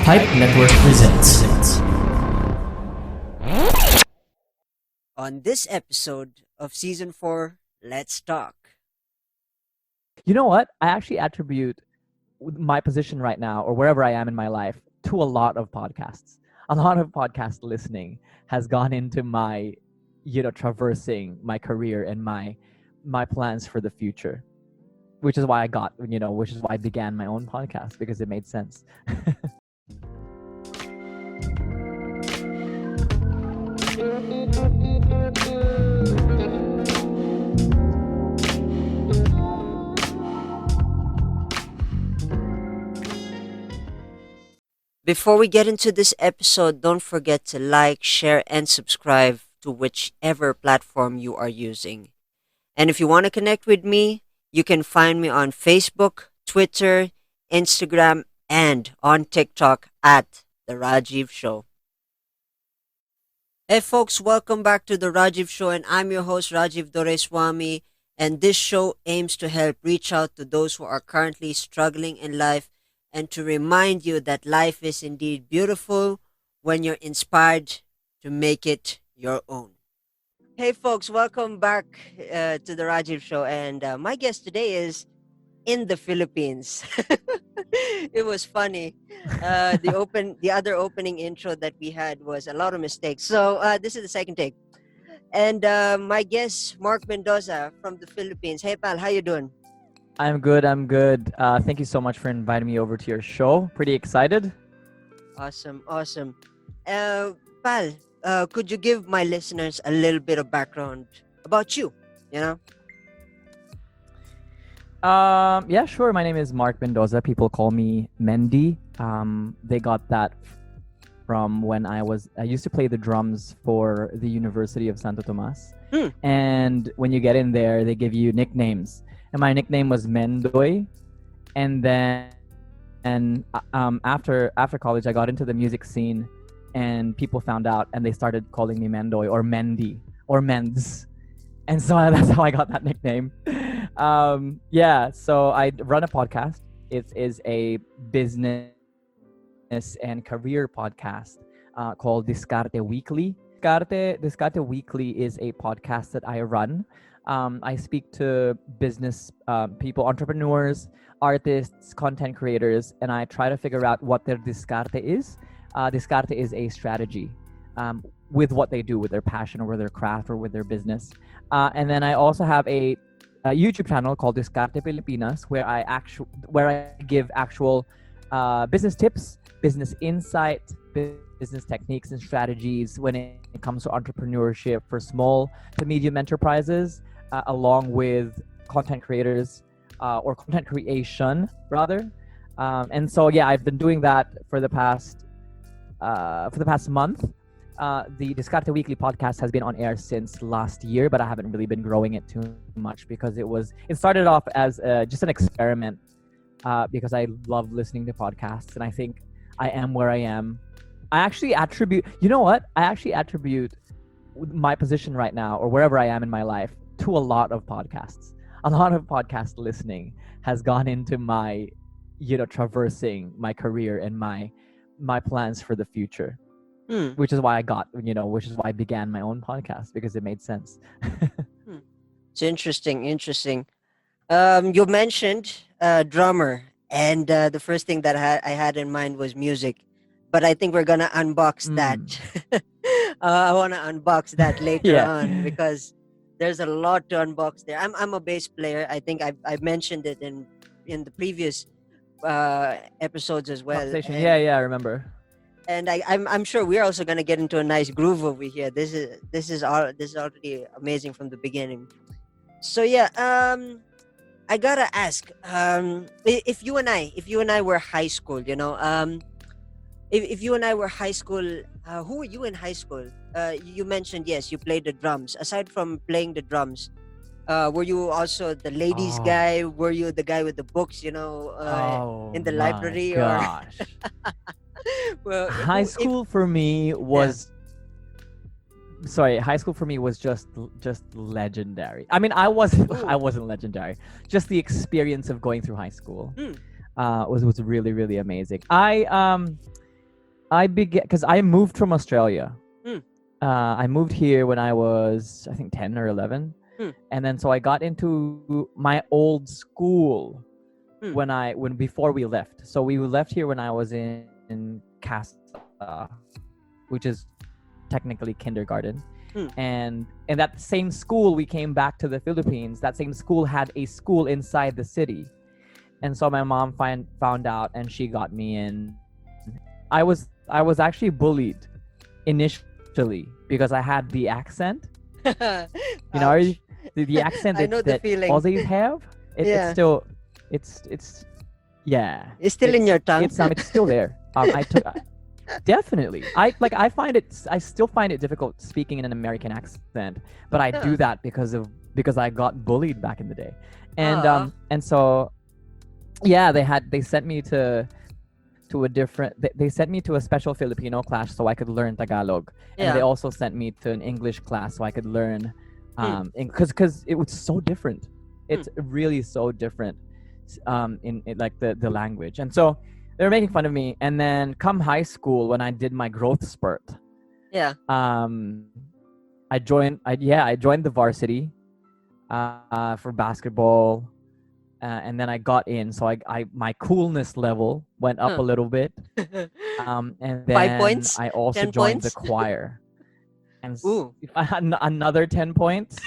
Pipe Network presents. On this episode of Season 4, Let's Talk. You know what? I actually attribute my position right now or wherever I am in my life to a lot of podcasts. A lot of podcast listening has gone into my, traversing my career and my plans for the future. Which is why which is why I began my own podcast because it made sense. Before we get into this episode, don't forget to like, share, and subscribe to whichever platform you are using. And if you want to connect with me, you can find me on Facebook, Twitter, Instagram, and on TikTok at The Rajiv Show. Hey folks, welcome back to The Rajiv Show, and I'm your host Rajiv Doreswamy, and this show aims to help reach out to those who are currently struggling in life and to remind you that life is indeed beautiful when you're inspired to make it your own. Hey folks, welcome back to The Rajiv Show, and my guest today is in the Philippines. It was funny. The other opening intro that we had was a lot of mistakes. So this is the second take. And my guest, Mark Mendoza from the Philippines. Hey pal, how you doing? I'm good. Thank you so much for inviting me over to your show. Pretty excited. Awesome. Pal, could you give my listeners a little bit of background about you? You know? Yeah, sure. My name is Mark Mendoza. People call me Mendy. They got that from when I used to play the drums for the University of Santo Tomas. And when you get in there, they give you nicknames. And my nickname was Mendoy. And then after college, I got into the music scene, and people found out, and they started calling me Mendoy or Mendy or Mends. And so that's how I got that nickname. So I run a podcast. It is a business and career podcast called Discarte Weekly. Discarte Weekly is a podcast that I run. I speak to business people, entrepreneurs, artists, content creators, and I try to figure out what their discarte is. Discarte is a strategy with what they do, with their passion or with their craft or with their business. And then I also have a YouTube channel called Discarte Pilipinas, where I give actual business tips, business insight, business techniques and strategies when it comes to entrepreneurship for small to medium enterprises, along with content creators or content creation rather. And so I've been doing that for the past month. The Discarte Weekly podcast has been on air since last year, but I haven't really been growing it too much because it started off as just an experiment because I love listening to podcasts, and I think I am where I am. I actually attribute my position right now or wherever I am in my life to a lot of podcasts. A lot of podcast listening has gone into my, traversing my career and my plans for the future. Which is why I began my own podcast because it made sense. It's interesting. You mentioned drummer, and the first thing that I had in mind was music, but I think we're gonna unbox that. I want to unbox that later on because there's a lot to unbox there. I'm a bass player. I think I've mentioned it in the previous episodes as well. I remember. And I'm sure we're also gonna get into a nice groove over here. This is already amazing from the beginning. So I gotta ask, if you and I were high school, if you and I were high school, who were you in high school? You mentioned yes, you played the drums. Aside from playing the drums, were you also the ladies guy? Were you the guy with the books? In the library? Gosh. Well, high school for me was just legendary. I mean, I wasn't legendary. Just the experience of going through high school was really, really amazing. I began because I moved from Australia. Hmm. I moved here when I was, I think, 10 or 11. Hmm. And then so I got into my old school Hmm. when before we left. So we left here when I was in CASA, which is technically kindergarten. Hmm. And that same school we came back to the Philippines. That same school had a school inside the city. And so my mom found out and she got me in. I was actually bullied initially because I had the accent. You know, Ouch. the accent I know the that feeling. Aussies have. It's Yeah. still, it's yeah. It's still in your tongue. It's still there. I took definitely. I still find it difficult speaking in an American accent, but I Huh. do that because I got bullied back in the day, and Aw. and so yeah, they sent me to a different they sent me to a special Filipino class so I could learn Tagalog, and they Yeah. also sent me to an English class so I could learn Hmm. because it was so different. It's really so different in like the language, and so they were making fun of me. And then come high school when I did my growth spurt, Yeah. um I joined the varsity for basketball, and then I got in, so I my coolness level went up a Huh. little bit, and 5 points? then I also 10 joined the points? choir, and Ooh. I had another 10 points.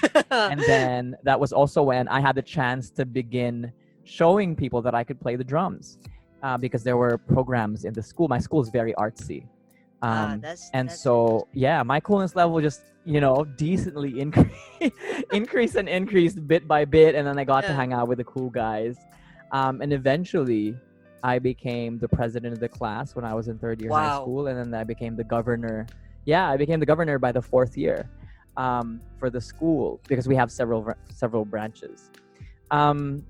And then that was also when I had the chance to begin showing people that I could play the drums, because there were programs in the school. My school is very artsy, and That's so yeah, my coolness level just decently increased bit by bit, and then I got to yeah. hang out with the cool guys, and eventually I became the president of the class when I was in third year high Wow. school, and then I became the governor. Yeah, I became the governor by the fourth year, for the school, because we have several branches. Um,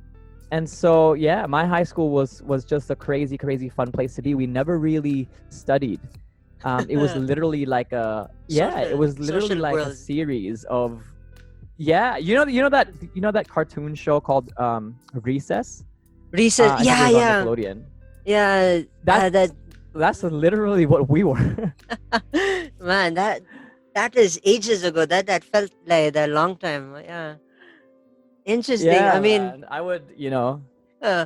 and so yeah, my high school was just a crazy fun place to be. We never really studied. It was literally like Social a world. series of, yeah, you know that cartoon show called Recess. Recess. I think it Yeah, was on yeah. Nickelodeon. Yeah. That's That that's literally what we were. man, that is ages ago. That felt like a long time. Yeah. Interesting. I Yeah, mean, man. I would, uh,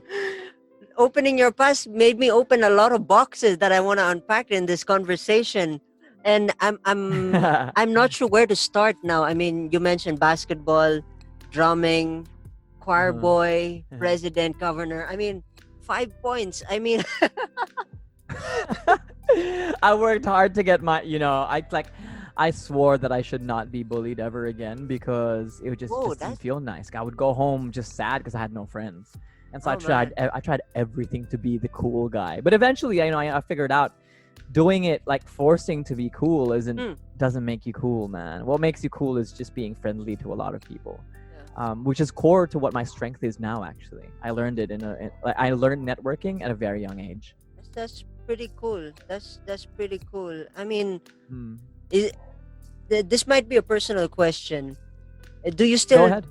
opening your past made me open a lot of boxes that I want to unpack in this conversation. And I'm not sure where to start now. I mean, you mentioned basketball, drumming, choir Uh-huh. boy, president, governor. I mean, 5 points. I mean, I worked hard to get my, I swore that I should not be bullied ever again because it oh, just didn't that's feel nice. I would go home just sad because I had no friends, and so oh man. I tried everything to be the cool guy. But eventually, I figured out doing it like forcing to be cool Hmm. doesn't make you cool, man. What makes you cool is just being friendly to a lot of people. Yeah. Which is core to what my strength is now. Actually, I learned it I learned networking at a very young age. That's pretty cool. That's pretty cool. I mean, Hmm. is, this might be a personal question. Do you Go still ahead.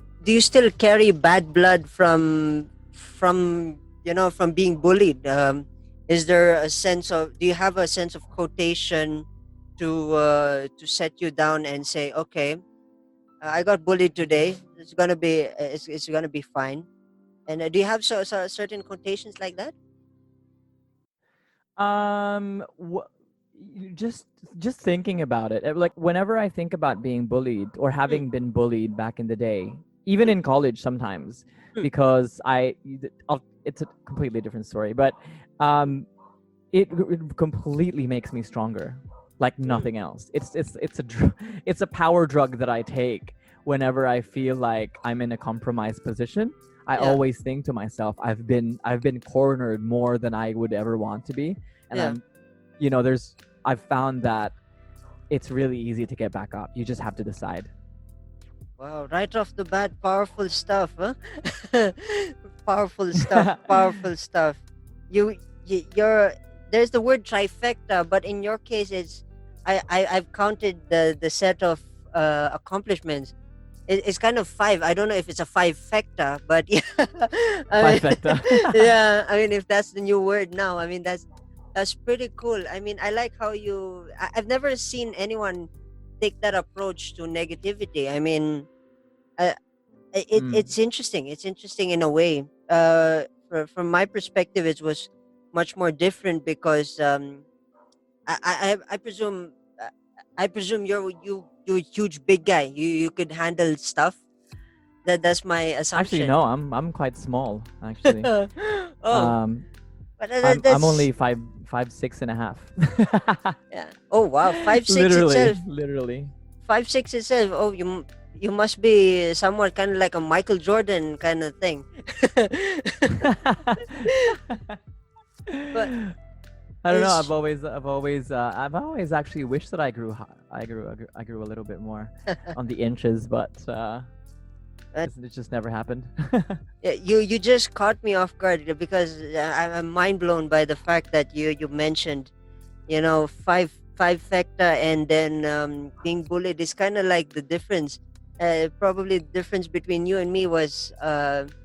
carry bad blood from being bullied? Is there a sense of do you have a sense of quotation to set you down and say, okay, I got bullied today. It's gonna be fine. And do you have certain quotations like that? Um, wh- just thinking about it, like whenever I think about being bullied or Hmm, having been bullied back in the day, even hmm, in college sometimes, hmm, because it's a completely different story, but um, it completely makes me stronger, like hmm. nothing else. It's a power drug that I take whenever I feel like I'm in a compromised position. I Yeah, always think to myself, I've been cornered more than I would ever want to be, and yeah. I've found that it's really easy to get back up. You just have to decide. Wow, right off the bat, powerful stuff, huh? Powerful stuff, powerful stuff. You're there's the word trifecta, but in your case, it's I've counted the set of accomplishments. It's kind of five. I don't know if it's a five fecta, but yeah, I mean, Trifecta. yeah. I mean, if that's the new word now, I mean that's That's pretty cool. I mean, I like how I've never seen anyone take that approach to negativity. I mean, uh, Mm. it's interesting. It's interesting in a way. From my perspective, it was much more different because I presume I presume you're a huge big guy. You could handle stuff. That's my Actually, assumption. no, I'm quite small. Actually, Oh, um, but I'm that's only 5'6.5". yeah. Oh wow, 5'6" Literally, itself. literally. 5'6" itself. Oh, you must be somewhat kind of like a Michael Jordan kind of thing. But I don't know. it's I've always actually wished that I grew high. I grew a little bit more on the inches, but but it just never happened. yeah, you just caught me off guard because I'm mind blown by the fact that you mentioned, five fecta and then being bullied is kind of like the difference. Probably the difference between you and me was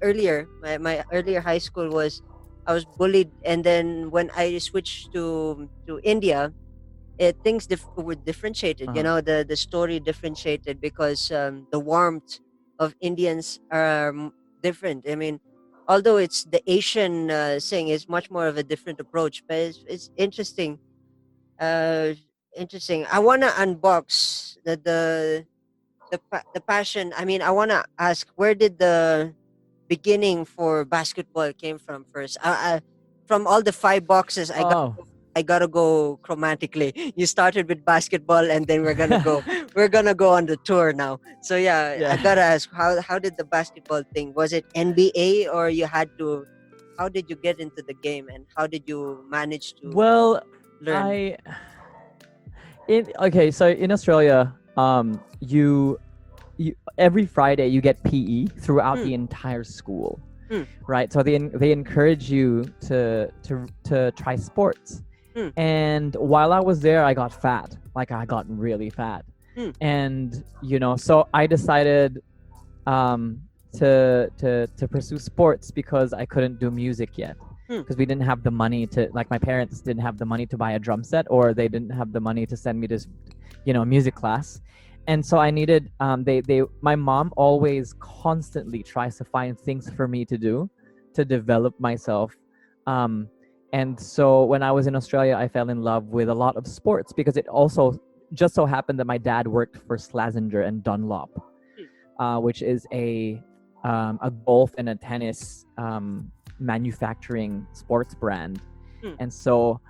earlier. My earlier high school was I was bullied, and then when I switched to India, things were differentiated. Uh-huh. The story differentiated because the warmth of Indians are different. I mean, although it's the Asian thing, is much more of a different approach, but it's interesting. uh Interesting. I want to unbox the passion. I mean, I want to ask, where did the beginning for basketball came from first? From all the five boxes, Oh. I gotta go chromatically. You started with basketball, and then we're gonna go on the tour now. So yeah, I Yeah. gotta ask, how did the basketball thing? Was it NBA, or you had to? How did you get into the game, and how did you manage to Well, learn? I in okay. So in Australia, you every Friday you get PE throughout Hmm. the entire school, Hmm. right? So they encourage you to try sports. Hmm. And while I was there, I got fat. Like I got really fat, Hmm. and so I decided um, to pursue sports because I couldn't do music yet. Hmm. Because we didn't have the money to, like, my parents didn't have the money to buy a drum set, or they didn't have the money to send me to music class. And so I needed my mom always constantly tries to find things for me to do to develop myself. And so when I was in Australia, I fell in love with a lot of sports because it also just so happened that my dad worked for Slazenger and Dunlop, which is a golf and a tennis manufacturing sports brand. Hmm. And so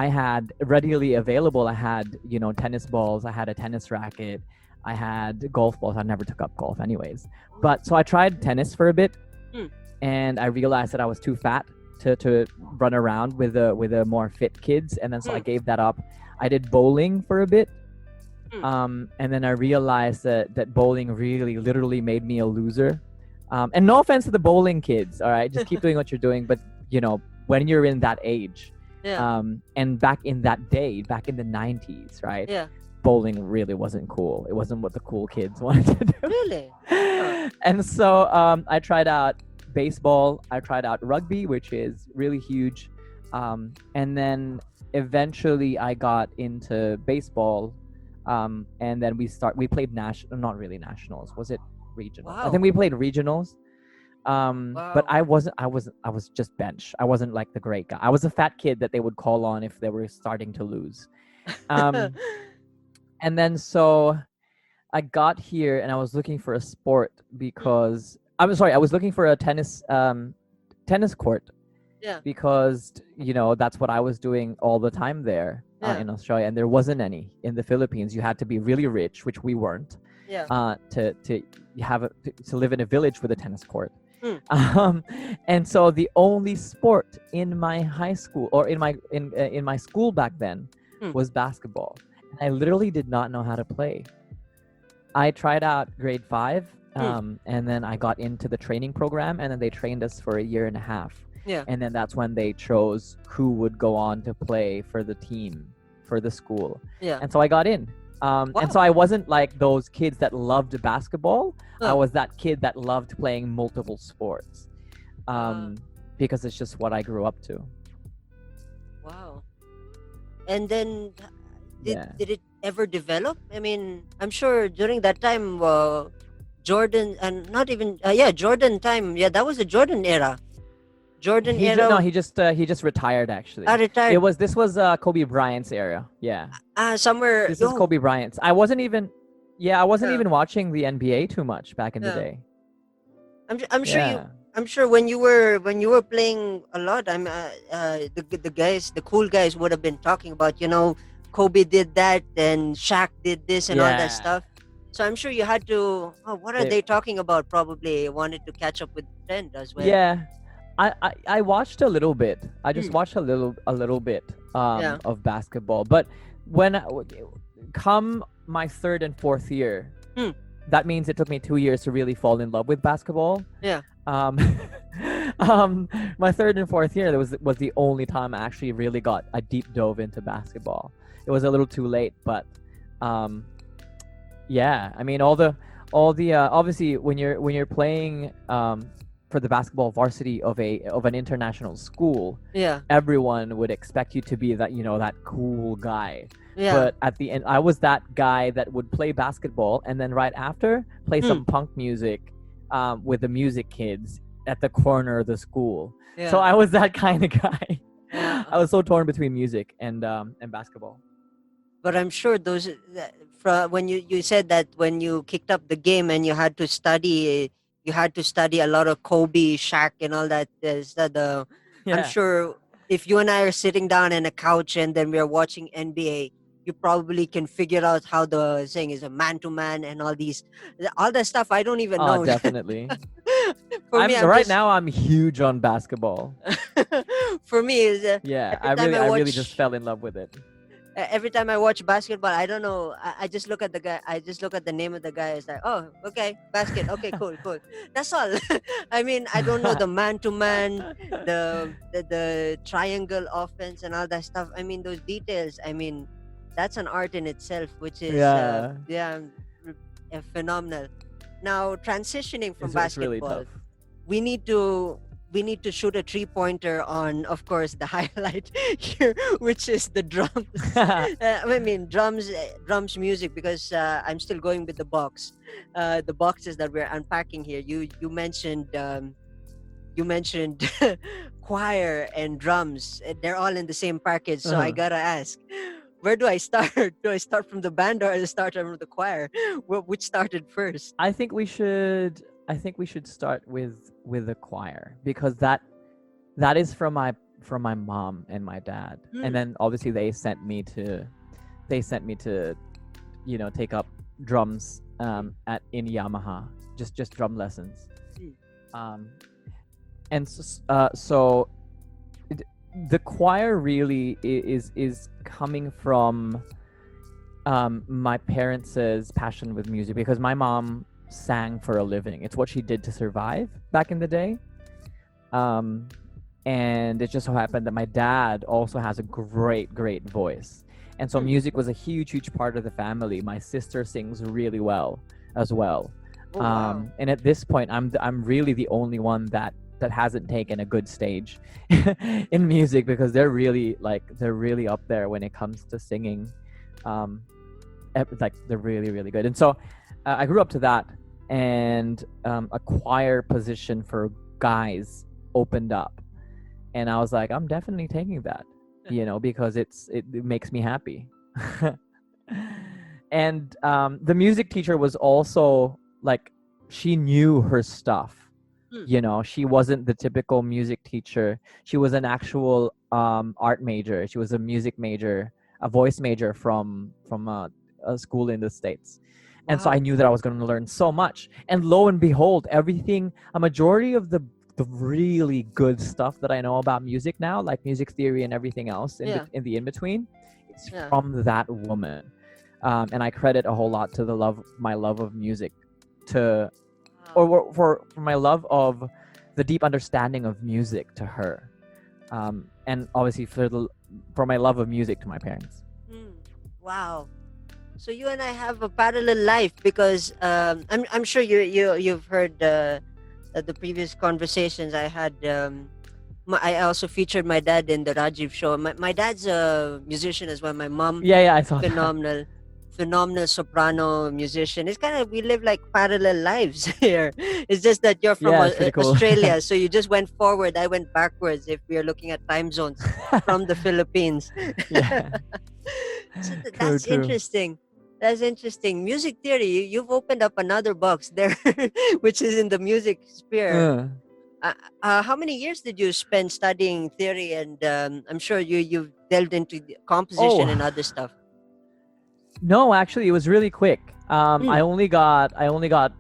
I had readily available. I had tennis balls. I had a tennis racket. I had golf balls. I never took up golf, anyways. But so I tried tennis for a bit, Hmm. and I realized that I was too fat to run around with the more fit kids, and then so I Hmm. gave that up. I did bowling for a bit, Hmm. and then I realized that bowling really literally made me a loser. And no offense to the bowling kids, all right, just keep doing what you're doing. But when you're in that age, Yeah. and back in that day, back in the 90s, right, Yeah. bowling really wasn't cool. It wasn't what the cool kids wanted to do. Really? Huh. And so I tried out baseball. I tried out rugby, which is really huge. And then eventually I got into baseball. And then we played not really nationals. Was it regionals? I think Wow. we played regionals. But Wow. I was just bench. I wasn't like the great guy. I was a fat kid that they would call on if they were starting to lose. Um, and then so I got here and I was looking for a sport Hmm. because I'm sorry, I was looking for a tennis court Yeah. because that's what I was doing all the time there Yeah. in Australia, and there wasn't any in the Philippines. You had to be really rich, which we weren't, Yeah. to to live in a village with a tennis court. Hmm. Um, and so the only sport in my high school, or in my school back then, Hmm. was basketball. And I literally did not know how to play. I tried out grade 5, Hmm. and then I got into the training program, and then they trained us for a year and a half. Yeah. And then that's when they chose who would go on to play for the team, for the school. Yeah. And so I got in. And so Wow. I wasn't like those kids that loved basketball. I Huh. was that kid that loved playing multiple sports, Uh, because it's just what I grew up to. Wow. And then Yeah. did it ever develop? I mean, I'm sure during that time, Jordan and not even yeah, Jordan time. Yeah, that was the Jordan era. Jordan No, era he just retired actually. retired This was Kobe Bryant's era. Yeah. somewhere. This is Yo, Kobe Bryant's. I wasn't yeah, even watching the NBA too much back in the yeah. day. I'm sure you. Yeah. I'm sure when you were playing a lot, the guys, the cool guys would have been talking about, Kobe did that and Shaq did this and all that Yeah. stuff. So I'm sure you had to. Oh, what are They they talking about? Probably wanted to catch up with the trend as well. Yeah. I watched a little bit. I just Hmm. watched a little bit Yeah. of basketball. But when come my third and fourth year, Hmm. that means it took me 2 years to really fall in love with basketball. Yeah. Um, my third and fourth year was the only time I actually really got a deep dove into basketball. It was a little too late, but yeah. I mean, all the obviously when you're playing for the basketball varsity of an international school, Yeah. everyone would expect you to be that cool guy. Yeah. But at the end, I was that guy that would play basketball and then right after play Hmm. some punk music with the music kids at the corner of the school. Yeah. So I was that kind of guy. Yeah. I was so torn between music and basketball. But I'm sure from when you said that when you kicked up the game and you had to study a lot of Kobe, Shaq, and all that. I'm Yeah. sure if you and I are sitting down in a couch and then we're watching NBA, you probably can figure out how the saying is a man to man and all that stuff. I don't even Oh, know. definitely. For me, I'm Right just now I'm huge on basketball. for me is Yeah, every time I really just fell in love with it. every time I watch basketball, I don't know. I just look at the guy. I just look at the name of the guy. It's like, oh, okay, basket. Okay, cool, cool. That's all. I mean, I don't know the man to man, the triangle offense, and all that stuff. I mean, those details. I mean, that's an art in itself, which is Yeah, phenomenal. Now, transitioning from it's really basketball, tough. we need to we need to shoot a 3-pointer on, of course, the highlight here, which is the drums. I mean drums music, because I'm still going with the the boxes that we're unpacking here. You mentioned choir and drums. They're all in the same package, so I Uh-huh. gotta ask, where do I start? Do I start from the band or I start from the choir? Which started first? I think we should. I think we should start with the choir because that is from my mom and my dad, and Hmm. then obviously they sent me to take up drums at in Yamaha, just drum lessons. Hmm. Um, and so it, the choir really is coming from my parents' passion with music because my mom sang for a living. It's what she did to survive back in the day. Um, and it just so happened that my dad also has a great voice. And so Hmm. music was a huge part of the family. My sister sings really well as well. Oh, wow. And at this point, I'm really the only one that hasn't taken a good stage in music because they're really up there when it comes to singing. Like they're really good. And so I grew up to that, and a choir position for guys opened up, and I was like, I'm definitely taking that, because it makes me happy. And the music teacher was also like, she knew her stuff. Hmm. She wasn't the typical music teacher. She was an actual art major. She was a music major, a voice major from a school in the States. And so I Wow. knew that I was going to learn so much. And lo and behold, a majority of the really good stuff that I know about music now, like music theory and everything else Yeah. in the in between, it's Yeah. from that woman. And I credit a whole lot to my love of music, to Wow. or for my love of the deep understanding of music to her, and obviously for my love of music to my parents. Hmm. Wow. So you and I have a parallel life, because I'm sure you've heard the previous conversations I had I also featured my dad in the Rajiv show. My dad's a musician as well. My mom, Yeah, yeah, I saw that. phenomenal, phenomenal soprano musician. It's kind of, we live like parallel lives here. It's just that you're from Yeah, it's pretty cool. Australia, so you just went forward. I went backwards. If we are looking at time zones from the Philippines, Yeah, so true, that's true. interesting. That's interesting. Music theory. You've opened up another box there, which is in the music sphere. Uh, Uh, how many years did you spend studying theory? And I'm sure you've delved into the composition oh, and other stuff. no, actually, it was really quick. Hmm. I only got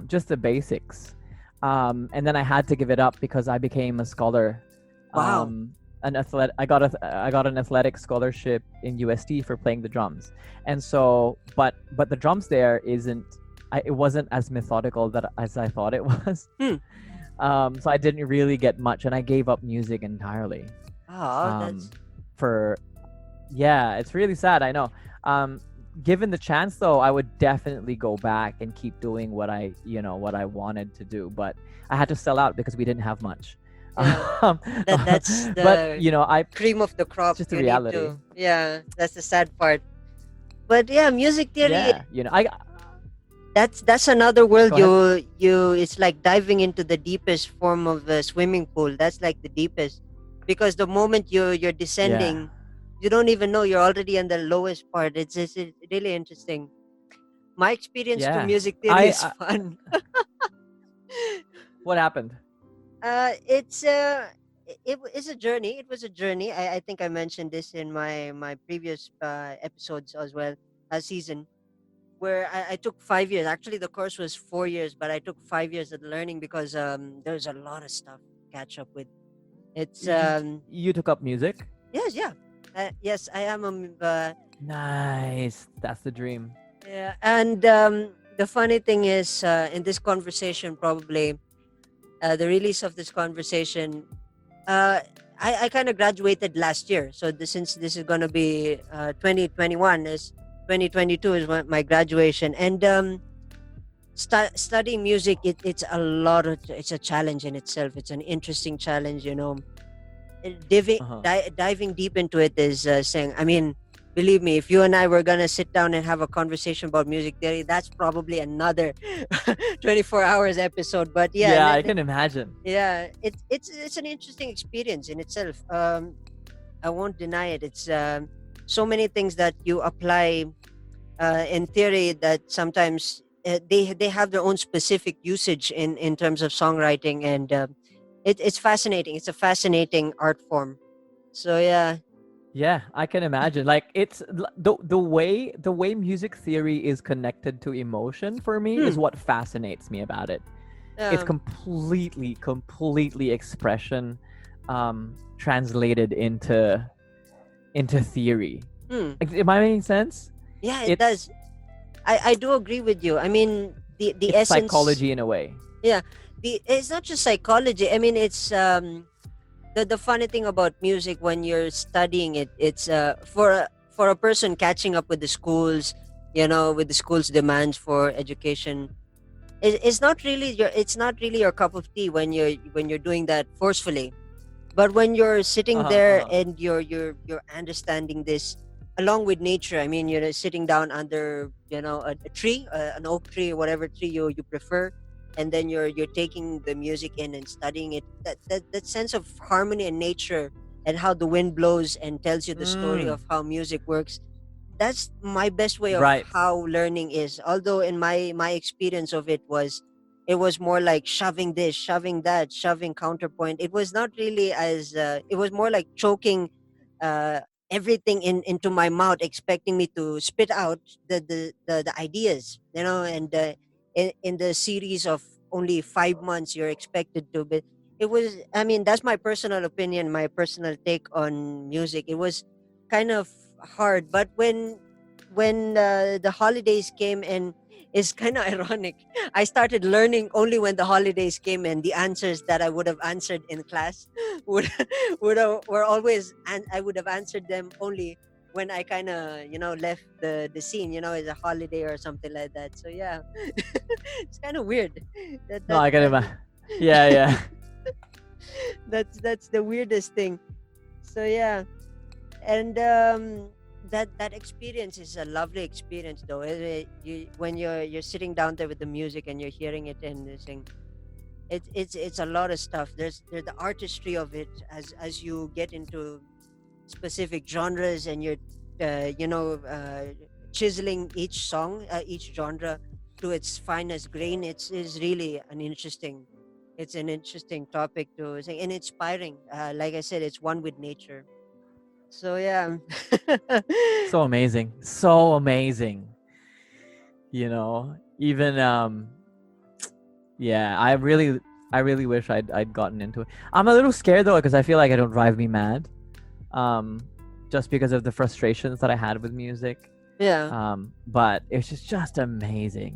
just the basics, and then I had to give it up because I became a scholar. Wow. An athlete. I got an athletic scholarship in UST for playing the drums, and so but the drums there isn't. It wasn't as methodical as I thought it was. Hmm. So I didn't really get much, and I gave up music entirely. Oh, Um, that's for Yeah, it's really sad. I know. Given the chance, though, I would definitely go back and keep doing what I wanted to do. But I had to sell out because we didn't have much. yeah. Um, That's but the cream of the it's crop. just the You need reality. to. Yeah, that's the sad part. But yeah, music theory. Yeah, I That's another world. go ahead. It's like diving into the deepest form of the swimming pool. That's like the deepest, because the moment you're Yeah, descending, you don't even know you're already in the lowest part. It's really interesting. My experience to yeah. music theory I, is I fun. What happened? It's it's a journey. It was a journey. I think I mentioned this in my previous episodes as well, season, where I took 5 years. Actually, the course was 4 years, but I took 5 years of learning because there's a lot of stuff to catch up with. It's You took up music. yes, yeah, yes, I am Nice. That's the dream. yeah, and the funny thing is, in this conversation, probably the release of this conversation, uh, I kind of graduated last year. So since this is gonna be 2021, is 2022 is my graduation, and studying music, it's a lot of, it's a challenge in itself. It's an interesting challenge, Uh huh. diving deep into it is saying, I mean, believe me, if you and I were gonna sit down and have a conversation about music theory, that's probably another 24 hours episode. But yeah, Yeah, I can imagine. yeah, it's an interesting experience in itself. I won't deny it. It's so many things that you apply in theory that sometimes they have their own specific usage in terms of songwriting, and it's fascinating. It's a fascinating art form. So yeah. Yeah, I can imagine. Like the way music theory is connected to emotion for me is Hmm. what fascinates me about it. It's Um, completely expression translated into theory. hmm. Like, am I making sense? Yeah, it It's does. I do agree with you. I mean, the it's essence. psychology in a way. Yeah, the it's not just psychology. I mean, it's the funny thing about music when you're studying it, it's for a person catching up with the schools, with the schools demands for education. It's not really your cup of tea when you're doing that forcefully. But when you're sitting Uh-huh, there uh-huh. and you're understanding this along with nature, I mean, you're sitting down under, a tree, an oak tree, or whatever tree you prefer, and then you're taking the music in and studying it. That sense of harmony and nature, and how the wind blows and tells you the story Mm, of how music works. That's my best way of right. how learning is. Although in my experience of it was more like shoving this, shoving that, shoving counterpoint. It was not really as it was more like choking uh, everything into my mouth, expecting me to spit out the ideas, and in the series of only 5 months, you're expected to. But it was, I mean, that's my personal opinion, my personal take on music. It was kind of hard, but when the holidays came, and it's kind of ironic, I started learning only when the holidays came, and the answers that I would have answered in class would were always, and I would have answered them only when I kind of left the scene, as a holiday or something like that. So yeah, it's kind of weird that No, that I can imagine. Yeah, yeah. That's the weirdest thing. So yeah, and that experience is a lovely experience though. When you're sitting down there with the music and you're hearing it and you're saying it's a lot of stuff. There's the artistry of it as you get into specific genres and you're chiseling each song, each genre to its finest grain. It's is really an interesting. It's an interesting topic to say and inspiring. Like I said, it's one with nature. So yeah. So amazing. So amazing. Even yeah, I really wish I'd gotten into it. I'm a little scared though because I feel like it'll drive me mad. Um just because of the frustrations that I had with music. Yeah. But it's just amazing.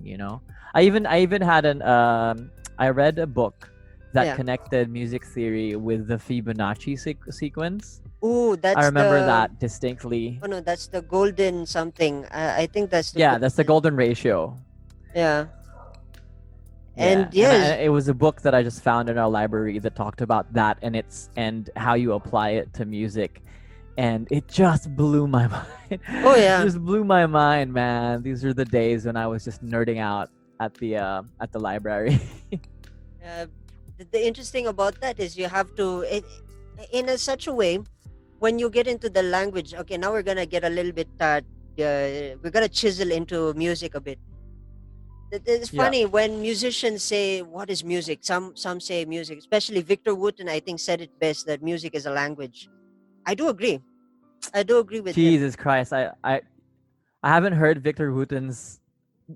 I even had I read a book that Yeah. connected music theory with the Fibonacci sequence. Ooh, I that's remember the. that distinctly. Oh no, that's the golden something. I think that's the Yeah, that's the golden. golden ratio. Yeah. Yeah, And and yes. it was a book that I just found in our library that talked about that and how you apply it to music, and it just blew my mind. Oh It yeah. just blew my mind, man. These are the days when I was just nerding out at the library. Uh, the interesting about that is you have to in such a way when you get into the language. Okay, now we're gonna get a little bit. We're gonna chisel into music a bit. It's Yeah. funny when musicians say what is music. Some say music, especially Victor Wooten. I think said it best that music is a language. I do agree. I do agree with him. Jesus Christ, I haven't heard Victor Wooten's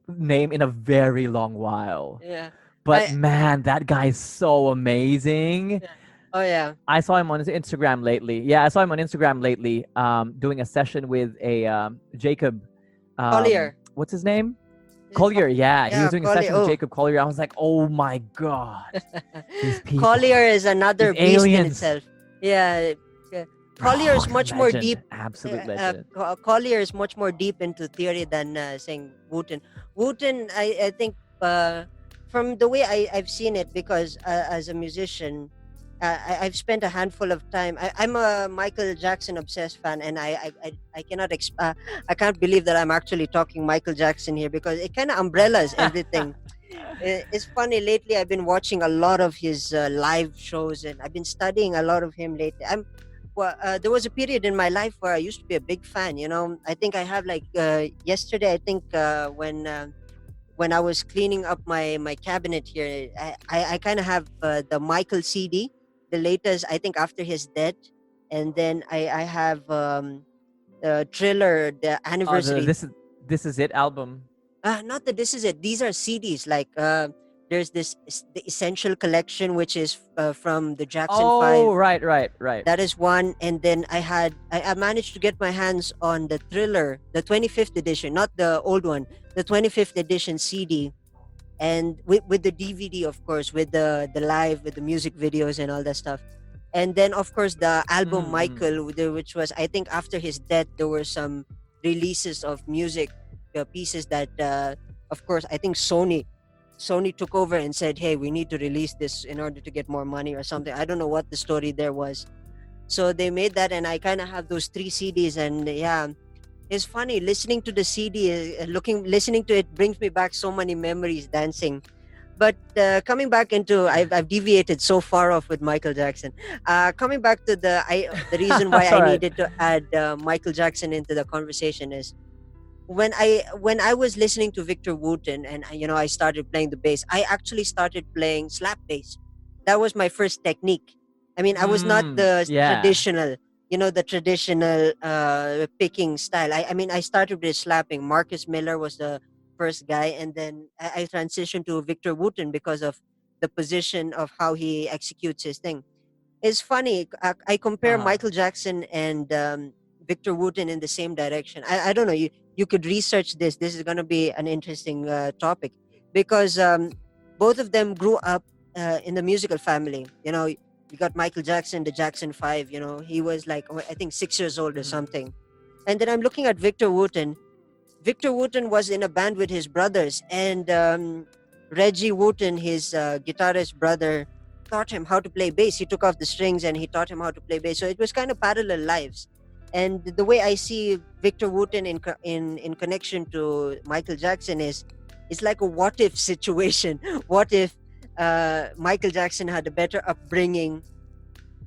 name in a very long while. Yeah. But I. man, that guy's so amazing. Yeah. Oh yeah. I saw him on his Instagram lately. Yeah, I saw him on Instagram lately, doing a session with a Jacob. Collier. What's his name? Is it Collier. Yeah, he was Yeah, doing a Collier. session with Oh. Jacob Collier. I was like, oh my god, these people, Collier is these another beast in aliens. itself. Yeah. Yeah. Collier Oh, is much more deep. legend, absolute legend. Collier is much more deep into theory than saying Wooten. Wooten, I think, from the way I've seen it, because as a musician, I've spent a handful of time. I'm a Michael Jackson obsessed fan, and I cannot I can't believe that I'm actually talking Michael Jackson here because it kind of umbrellas everything. It's funny lately. I've been watching a lot of his live shows, and I've been studying a lot of him lately. There was a period in my life where I used to be a big fan. I think I have like yesterday. I think when I was cleaning up my cabinet here, I kind of have the Michael CD, the latest. I think after his death, and then I have the Thriller, the Oh, the anniversary. this is it album. Not that this is it. These are CDs. Like there's the Essential Collection, which is from the Jackson Oh, Five. right. That is one, and then I managed to get my hands on the Thriller, the 25th edition, not the old one, the 25th edition CD, and with the DVD, of course, with the live, with the music videos and all that stuff, and then of course the album Mm-hmm. Michael, which was I think after his death there were some releases of music pieces that, of course, I think Sony took over and said, "Hey, we need to release this in order to get more money or something." I don't know what the story there was. So they made that, and I kind of have those three CDs, and yeah, it's funny listening to the CD, listening to it brings me back so many memories dancing. But coming back into, I've deviated so far off with Michael Jackson. Coming back to the reason why That's I all right. needed to add Michael Jackson into the conversation is when I was listening to Victor Wooten and I started playing the bass. I actually started playing slap bass. That was my first technique. I mean, I was not the Yeah. traditional, the traditional picking style. I mean, I started with slapping. Marcus Miller was the first guy, and then I transitioned to Victor Wooten because of the position of how he executes his thing. It's funny. I compare Uh-huh. Michael Jackson and Victor Wooten in the same direction. I don't know. You could research this. This is going to be an interesting topic because both of them grew up in the musical family. You got Michael Jackson, the Jackson Five. He was like, I think 6 years old or Mm-hmm. something. And then I'm looking at Victor Wooten. Victor Wooten was in a band with his brothers, and Reggie Wooten, his guitarist brother, taught him how to play bass. He took off the strings and he taught him how to play bass. So it was kind of parallel lives. And the way I see Victor Wooten in connection to Michael Jackson is, it's like a what if situation. What if Michael Jackson had a better upbringing?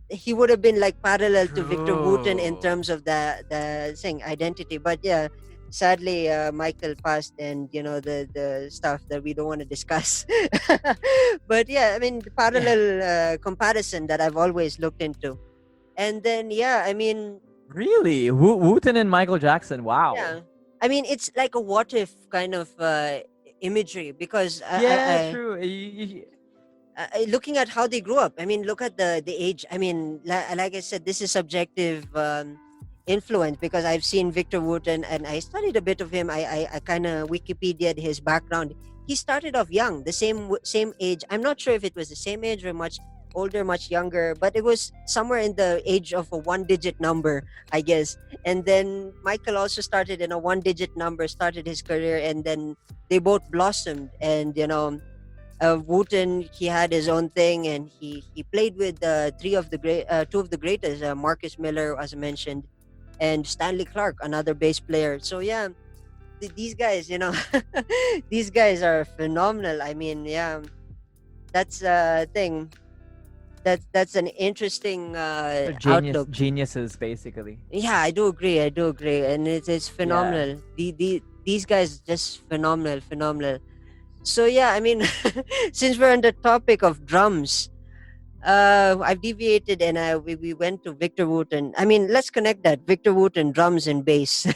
He would have been like parallel to Victor Wooten in True. terms of the thing identity. But yeah, sadly, Michael passed, and the stuff that we don't want to discuss. But yeah, I mean, the Yeah. parallel comparison that I've always looked into. And then yeah, I mean, Really? Wooten and Michael Jackson. yeah, Wow. I mean, it's like a what if kind of imagery, because Yeah, true. looking at how they grew up. I mean, look at the age. I mean, like I said, this is subjective influence, because I've seen Victor Wood, and I studied a bit of him. I kind of Wikipedia'd his background. He started off young, the same age. I'm not sure if it was the same age or much older, much younger, but it was somewhere in the age of a one-digit number, I guess. And then Michael also started in a one-digit number, started his career, and then they both blossomed. And Wooten, he had his own thing, and he played with two of the greatest, Marcus Miller, as I mentioned, and Stanley Clark, another bass player. So yeah, these guys, these guys are phenomenal. I mean, yeah, that's a thing. That's an interesting They're outlook. geniuses, basically. Yeah, I do agree. I do agree, and it's Yeah. phenomenal. These guys just phenomenal, phenomenal. So yeah, I mean, since we're on the topic of drums, I've deviated, and we went to Victor Wooten. I mean, let's connect that Victor Wooten, drums and bass.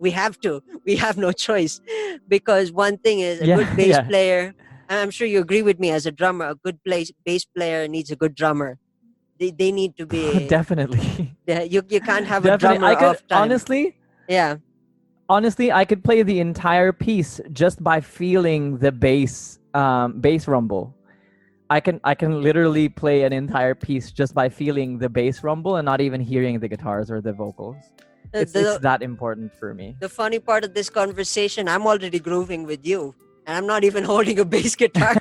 We have to. We have no choice, because one thing is, a good Yeah, bass yeah. player. And I'm sure you agree with me, as a drummer, a good bass player needs a good drummer. They need to be. Definitely. You can't have a Definitely. drummer I could off time. Yeah. honestly, I could play the entire piece just by feeling the bass rumble. I can literally play an entire piece just by feeling the bass rumble and not even hearing the guitars or the vocals. It's The that important for me. the funny part of this conversation, I'm already grooving with you, and I'm not even holding a bass guitar.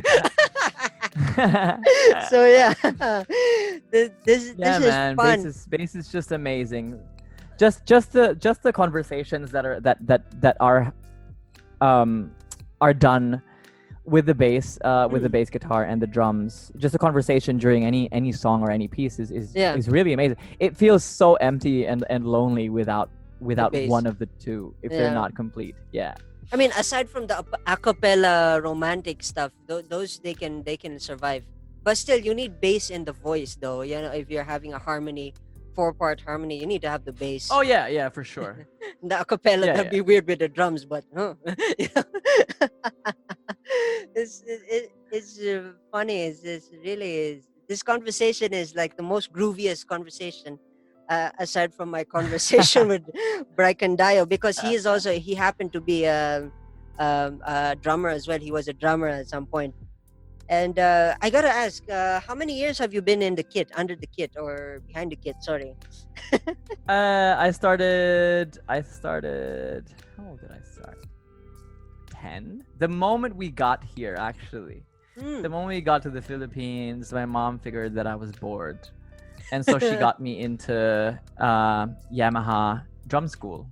So yeah, this Yeah, is man, fun. bass is just amazing. Just the conversations um are done with the bass, with the Mm, bass guitar and the drums. Just a conversation during any song or any piece is yeah, is really amazing. It feels so empty and lonely the without bass. one of the two if they're Yeah, not complete. Yeah. I mean, aside from the a cappella romantic stuff, those they can survive. But still, you need bass in the voice, though. If you're having a harmony, 4-part harmony, you need to have the bass. Oh yeah, yeah, for sure. The acapella, Yeah, that'd yeah. be weird with the drums, but you know. It's funny. It's really is. This conversation is like the most grooviest conversation, aside from my conversation with Bracken Dio, because he happened to be a drummer as well. He was a drummer at some point. And I gotta ask, how many years have you been in the kit, under the kit, or behind the kit? Sorry. I started. How old did I start? 10. The moment we got here, actually. Hmm. The moment we got to the Philippines, my mom figured that I was bored, and so she got me into Yamaha drum school.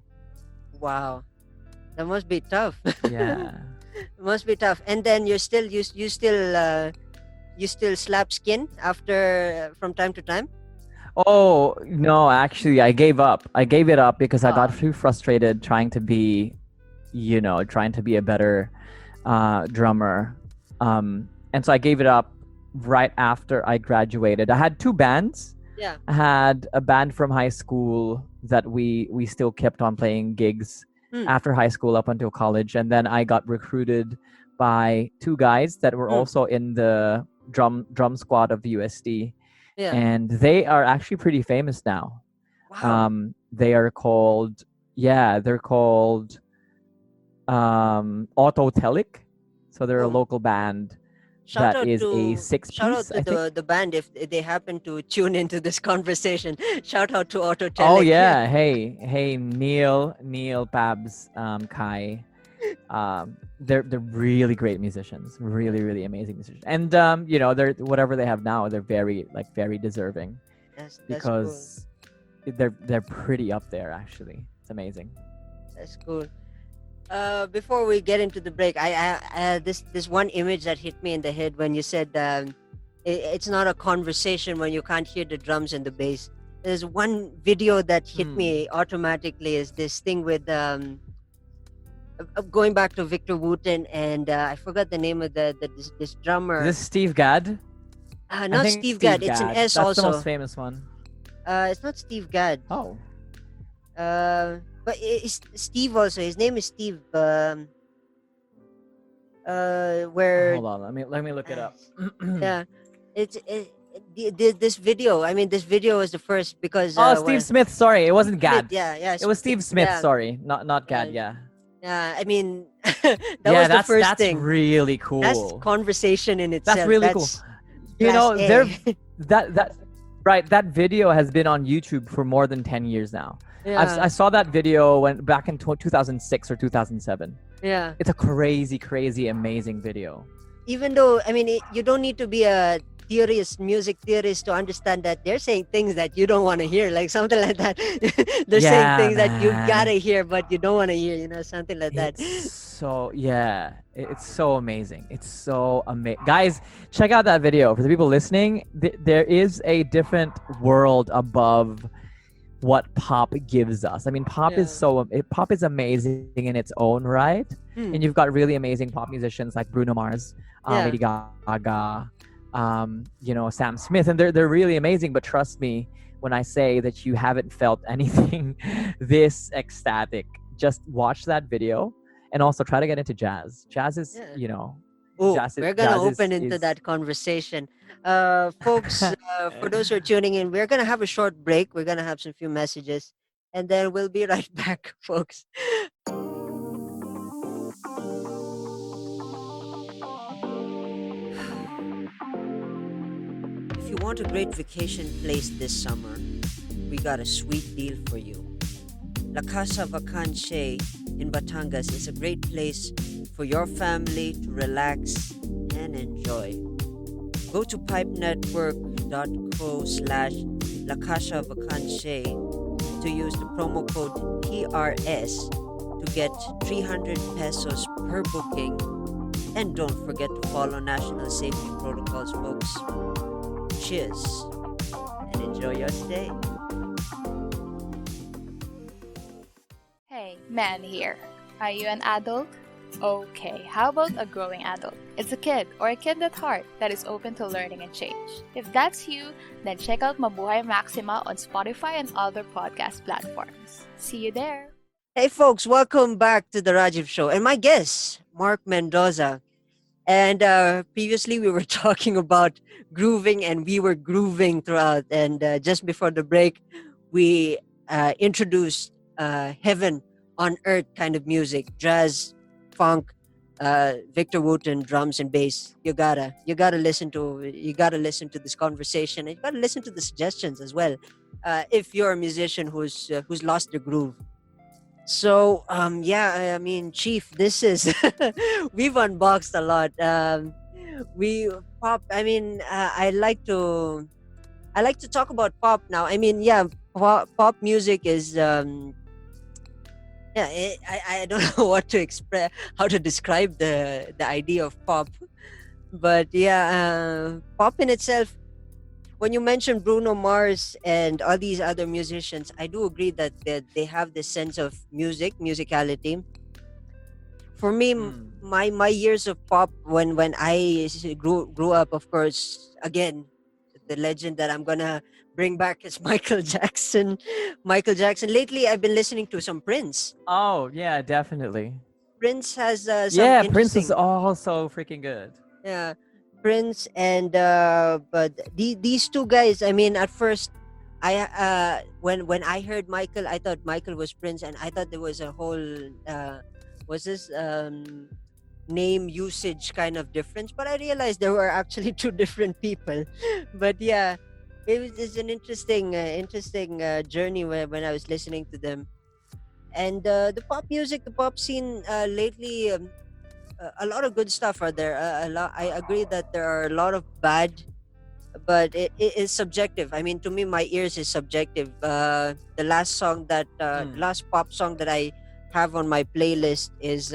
Wow, that must be tough. Yeah. It must be tough. And then you still slap skin after, from time to time. Oh no, actually, I gave up. I gave it up because I got Ah, too frustrated trying to be a better drummer. And so I gave it up right after I graduated. I had two bands. yeah. I had a band from high school that we still kept on playing gigs Mm, after high school up until college, and then I got recruited by two guys that were mm, also in the drum squad of the USD, yeah. and they are actually pretty famous now. Wow. They are called yeah, they're called Autotelic. So they're a Oh, local band shout that out is a to six shout out piece, to I think. the band, if they happen to tune into this conversation. Shout out to Oh Autotelic. yeah, hey Neil, Pabs, Kai. they're really great musicians, really really amazing musicians, and they're whatever they have now, they're very deserving That's cool. because they're pretty up there actually. It's amazing. That's cool. Before we get into the break, this one image that hit me in the head when you said it's not a conversation when you can't hear the drums and the bass. There's one video that hit me automatically is this thing with going back to Victor Wooten and I forgot the name of this drummer. Is this Steve Gadd? I Not think Steve Gadd. It's an S That's also. the most famous one. It's not Steve Gadd. Oh, But it's Steve also. His name is Steve. Where hold on. Let me look it up. yeah, this video. I mean, this video was the first because Steve Smith. Sorry, it wasn't Gadd. Yeah. It was Steve Smith. Yeah. Sorry, not Gadd. Yeah. Yeah, I mean, that was the first that's thing. really cool. That's conversation in itself. That's really cool. You know, class there A. that video has been on YouTube for more than 10 years now. Yeah. I saw that video back in 2006 or 2007. Yeah. It's a crazy, amazing video. Even though, I mean, you don't need to be a music theorist to understand that they're saying things that you don't want to hear, like something like that. They're saying things that you gotta hear, but you don't want to hear, something like that. So it's so amazing. It's so amazing. Guys, check out that video. For the people listening, there is a different world above what pop gives us. I mean, pop is amazing in its own right, and you've got really amazing pop musicians like Bruno Mars, Lady Gaga, Sam Smith, and they're really amazing. But trust me when I say that you haven't felt anything this ecstatic. Just watch that video, and also try to get into jazz. Jazz is, we're gonna open into that conversation, folks. For those who are tuning in, we're gonna have a short break. We're gonna have some few messages, and then we'll be right back, folks. If you want a great vacation place this summer, we got a sweet deal for you. La Casa Vacance in Batangas is a great place for your family to relax and enjoy. Go to pipenetwork.co/La Casa Vacance to use the promo code PRS to get 300 pesos per booking. And don't forget to follow national safety protocols, folks. Cheers and enjoy your stay. Hey, man here. Are you an adult? Okay, how about a growing adult? It's a kid or a kid at heart that is open to learning and change. If that's you, then check out Mabuhay Maxima on Spotify and other podcast platforms. See you there. Hey folks, welcome back to the Rajiv Show. And my guest, Mark Mendoza. And previously we were talking about grooving, and we were grooving throughout. And just before the break, we introduced heaven on earth kind of music, jazz, funk, Victor Wooten, drums and bass. You gotta listen to this conversation, and you gotta listen to the suggestions as well. If you're a musician who's lost their groove. So I mean, Chief, this is we've unboxed a lot. We pop. I mean, I like to talk about pop now. I mean, pop music is I don't know how to describe the idea of pop, but pop in itself. When you mention Bruno Mars and all these other musicians, I do agree that they have this sense of musicality. For me, my years of pop when I grew up, of course, again, the legend that I'm gonna bring back is Michael Jackson. Lately, I've been listening to some Prince. Oh yeah, definitely. Prince has some Prince is also freaking good. Yeah, Prince and but these two guys. I mean, at first, when I heard Michael, I thought Michael was Prince, and I thought there was a whole name usage kind of difference. But I realized there were actually two different people. But yeah, it's an interesting journey when I was listening to them. And the pop scene lately. a lot of good stuff are there. I agree that there are a lot of bad, but it is subjective. I mean, to me, my ears is subjective. The last song the Mm. last pop song that I have on my playlist is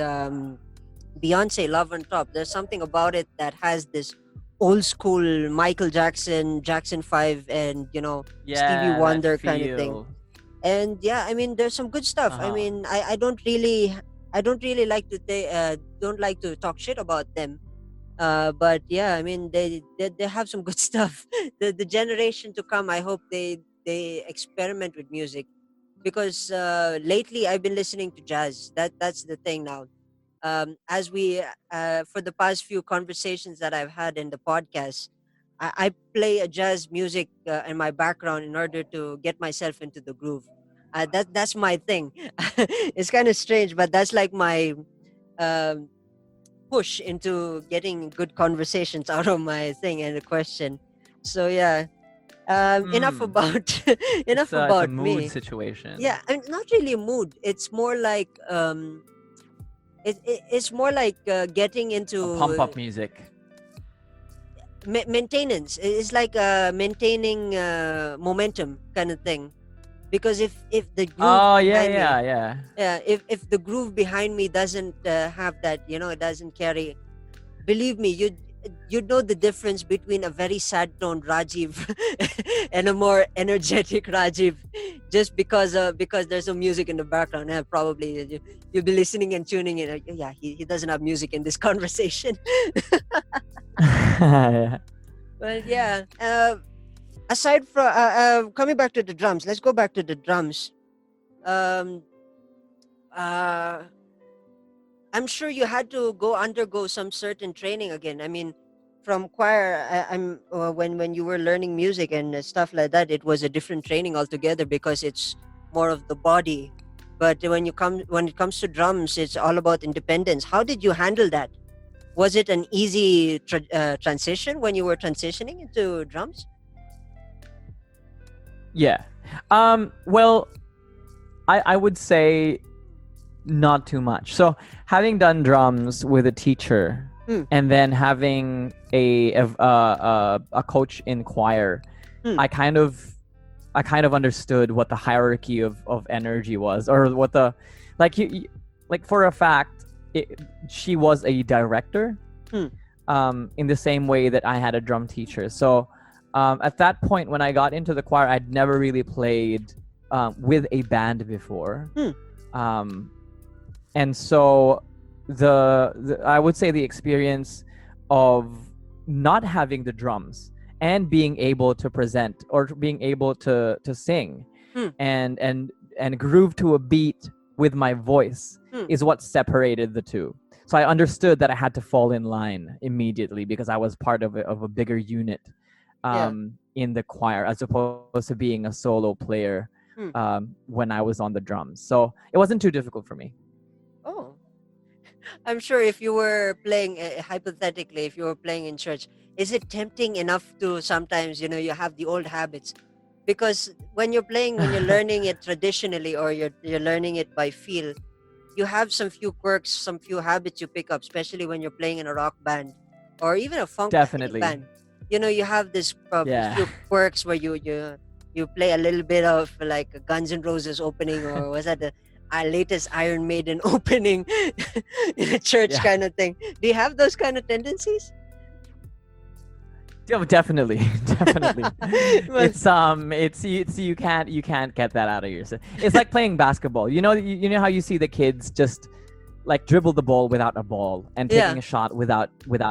Beyonce, "Love on Top." There's something about it that has this old school Michael Jackson, Jackson 5, and Stevie Yeah, that Wonder kind of thing. feel. And yeah, I mean, there's some good stuff. I Uh-huh. mean, I don't really like to don't like to talk shit about them. But yeah, I mean, they have some good stuff. The generation to come, I hope they experiment with music, because lately I've been listening to jazz. That's the thing now. As we For the past few conversations that I've had in the podcast, I play a jazz music in my background in order to get myself into the groove. That's my thing. It's kind of strange, but that's like my um, push into getting good conversations out of my thing and the question. So yeah, enough Mm. about enough It's a about mood me. situation. Yeah, I mean, not really a mood. It's more like it's more like getting A pump into up music. maintenance. It's like maintaining momentum kind of thing. Because if the groove Oh yeah, behind me, yeah, yeah. yeah, if the groove behind me doesn't have that, it doesn't carry. Believe me, you'd know the difference between a very sad toned Rajiv and a more energetic Rajiv, just because there's some music in the background. Yeah, probably you'll be listening and tuning in. Yeah, he doesn't have music in this conversation. Yeah. But yeah, aside from coming back to the drums, let's go back to the drums. Um, uh, I'm sure you had to go undergo some certain training again. I mean, from choir, when you were learning music and stuff like that, it was a different training altogether because it's more of the body. But when it comes to drums, it's all about independence. How did you handle that? Was it an easy transition when you were transitioning into drums? Yeah. Well, I would say not too much. So having done drums with a teacher, Hmm. and then having a coach in choir, Hmm. I kind of understood what the hierarchy of energy was, or what the like for a fact she was a director, Hmm. in the same way that I had a drum teacher. So at that point, when I got into the choir, I'd never really played with a band before. Um, and so the I would say the experience of not having the drums and being able to present, or being able to sing Hmm. and groove to a beat with my voice Hmm. is what separated the two. So I understood that I had to fall in line immediately because I was part of a bigger unit Yeah. in the choir, as opposed to being a solo player Hmm. when I was on the drums. So it wasn't too difficult for me. Oh, I'm sure if you were playing, hypothetically, if you were playing in church, is it tempting enough to sometimes, you have the old habits? Because when you're learning it traditionally, or you're learning it by feel, you have some few quirks, some few habits you pick up, especially when you're playing in a rock band or even a funk any Definitely. band. You have this Yeah. few quirks where you play a little bit of like a Guns N' Roses opening, or was that the our latest Iron Maiden opening in a church Yeah. kind of thing? Do you have those kind of tendencies? Oh, definitely, definitely. Well, It's you can't get that out of yourself. It's like playing basketball. You know how you see the kids just like dribble the ball without a ball, and taking Yeah. a shot without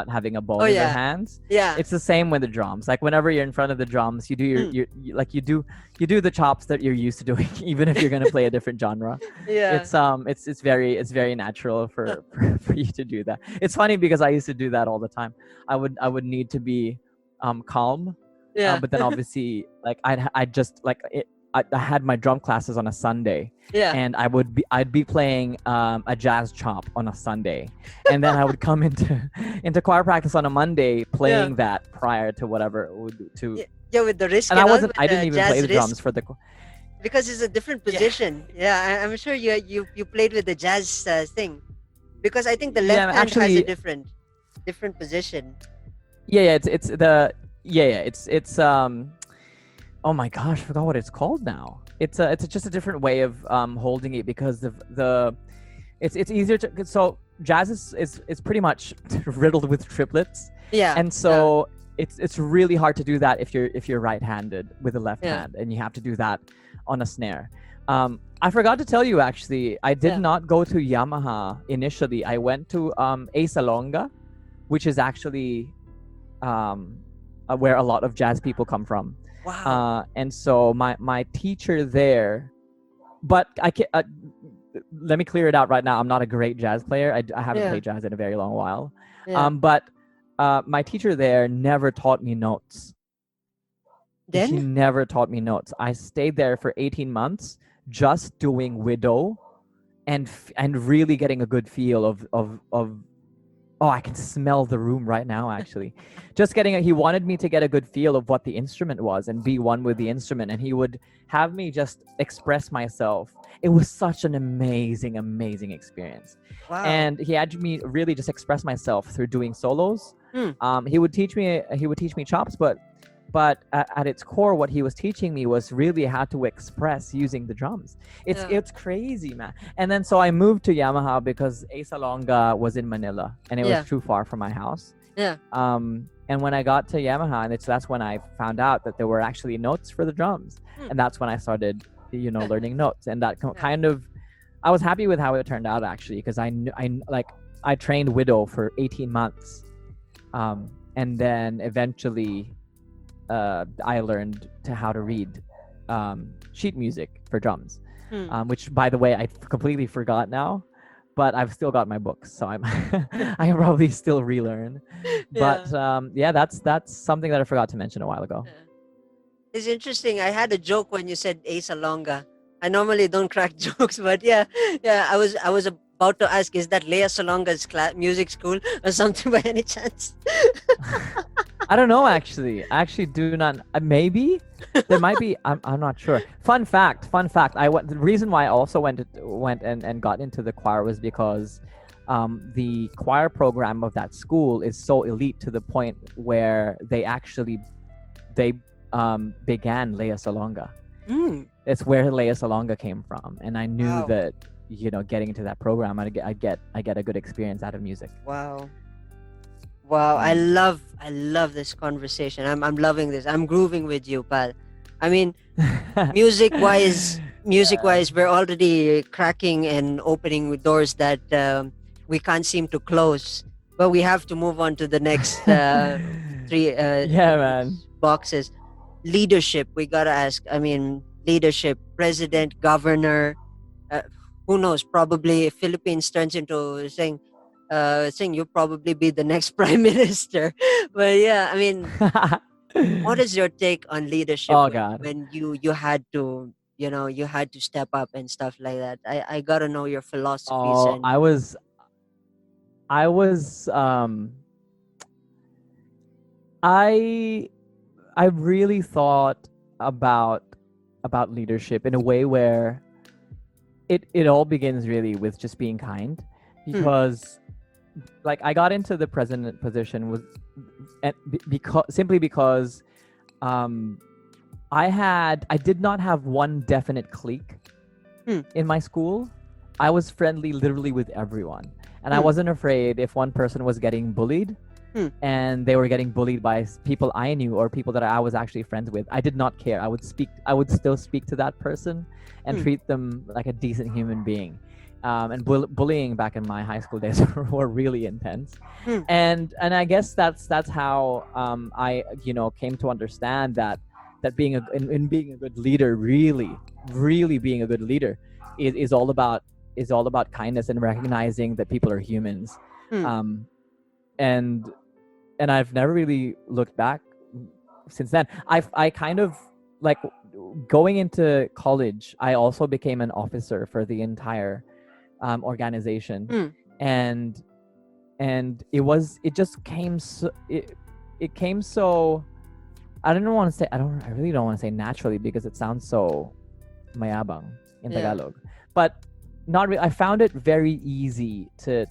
having a ball Oh, in their yeah. hands. yeah. It's the same with the drums. Like whenever you're in front of the drums, you do you do the chops that you're used to doing, even if you're gonna play a different genre. Yeah. It's very natural for you to do that. It's funny because I used to do that all the time. I would need to be calm, Yeah. but then obviously like I'd just like I had my drum classes on a Sunday, Yeah. and I'd be playing a jazz chop on a Sunday, and then I would come into choir practice on a Monday playing that prior to whatever to. Yeah, with the risk And and all, I with didn't the even play jazz the risk, drums for the. because it's a different Yeah. position. Yeah, I'm sure you played with the jazz thing. Because I think the Yeah, left hand has a actually, different position. yeah, it's the yeah, it's. Oh my gosh, I forgot what it's called now. It's just a different way of holding it because the it's easier to so jazz is pretty much riddled with triplets, Yeah, and so it's really hard to do that if you're right-handed with the left yeah, hand, and you have to do that on a snare. I forgot to tell you actually, I did yeah. not go to Yamaha initially. I went to Asalonga, which is actually where a lot of jazz people come from. Wow. And so my teacher there, but I can let me clear it out right now. I'm not a great jazz player. I haven't Yeah, played jazz in a very long while. yeah. But my teacher there never taught me notes. He Then? never taught me notes. I stayed there for 18 months just doing widow and really getting a good feel of oh, I can smell the room right now, actually. Just he wanted me to get a good feel of what the instrument was and be one with the instrument. And he would have me just express myself. It was such an amazing, amazing experience. Wow. And he had me really just express myself through doing solos. Hmm. He would teach me chops, but at its core, what he was teaching me was really how to express using the drums. Yeah. It's crazy, man. And then so I moved to Yamaha because Asalonga was in Manila, and it Yeah. was too far from my house. Yeah. And when I got to Yamaha, and that's when I found out that there were actually notes for the drums, and that's when I started, learning notes. And that kind of, I was happy with how it turned out actually, because I trained widow for 18 months, and then eventually. I learned how to read sheet music for drums, which, by the way, I completely forgot now, but I've still got my books, so I'm I can probably still relearn. But yeah, that's something that I forgot to mention a while ago. It's interesting. I had a joke when you said Asa Longa. I normally don't crack jokes, but yeah. I was about to ask, is that Lea Salonga's music school or something by any chance? I don't know actually. I actually do not. Maybe there might be. I'm not sure. Fun fact. The reason why I also went and got into the choir was because the choir program of that school is so elite to the point where they began Lea Salonga. It's where Lea Salonga came from, and I knew Wow. that getting into that program, I get a good experience out of music. Wow. Wow, I love this conversation. I'm loving this. I'm grooving with you, pal. I mean, music wise, we're already cracking and opening doors that we can't seem to close. But we have to move on to the next three Yeah, man. boxes. Leadership, we gotta ask. I mean, leadership, president, governor. Who knows? Probably if Philippines turns into saying you'll probably be the next prime minister. But yeah, I mean, what is your take on leadership Oh when, God. you had to you had to step up and stuff like that? I gotta know your philosophies Oh, and I was I really thought about leadership in a way where it all begins really with just being kind, because like I got into the president position was because I did not have one definite clique in my school. I was friendly literally with everyone, and I wasn't afraid if one person was getting bullied and they were getting bullied by people I knew or people that I was actually friends with. I did not care. I would still speak to that person and treat them like a decent human being. And bullying back in my high school days were really intense. And I guess that's how I came to understand that being being a good leader, really being a good leader is all about kindness and recognizing that people are humans. And I've never really looked back since then. I kind of like going into college, I also became an officer for the entire organization. And it just came so it came so I really don't want to say naturally, because it sounds so mayabang in Tagalog, but not really. I found it very easy to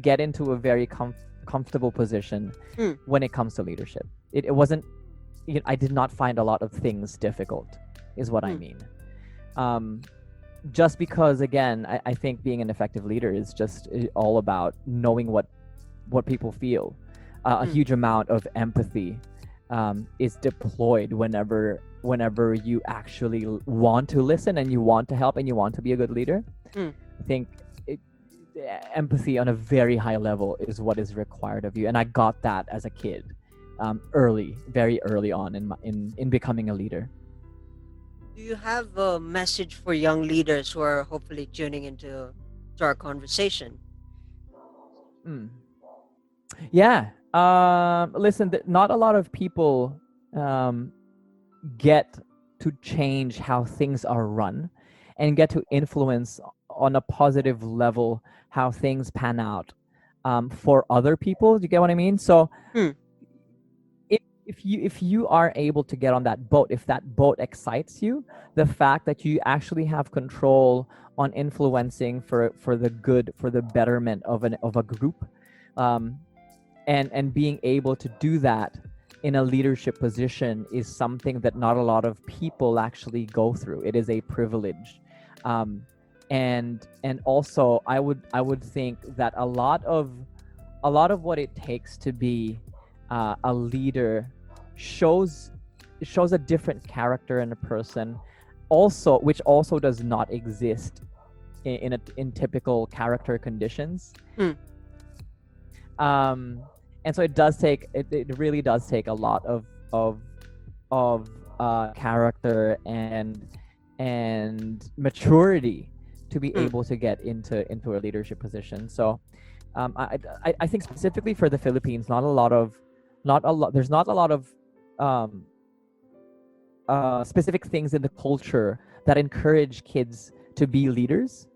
get into a very comfortable position Mm. when it comes to leadership. It wasn't, I did not find a lot of things difficult, is what I mean. Just because, again, I think being an effective leader is just all about knowing what people feel. A huge amount of empathy is deployed whenever you actually want to listen and you want to help and you want to be a good leader. I think empathy on a very high level is what is required of you, and I got that as a kid, very early on in becoming a leader. Do you have a message for young leaders who are hopefully tuning into our conversation? Mm. Yeah. Listen, not a lot of people get to change how things are run and get to influence on a positive level how things pan out for other people. Do you get what I mean? So if you are able to get on that boat, if that boat excites you, the fact that you actually have control on influencing for the good, for the betterment of a group, and being able to do that in a leadership position is something that not a lot of people actually go through. It is a privilege. And also I would think that a lot of what it takes to be a leader shows a different character in a person, also, which also does not exist in typical character conditions. And so it really does take a lot of character and maturity to be able to get into a leadership position. So I think specifically for the Philippines, there's not a lot of specific things in the culture that encourage kids to be leaders.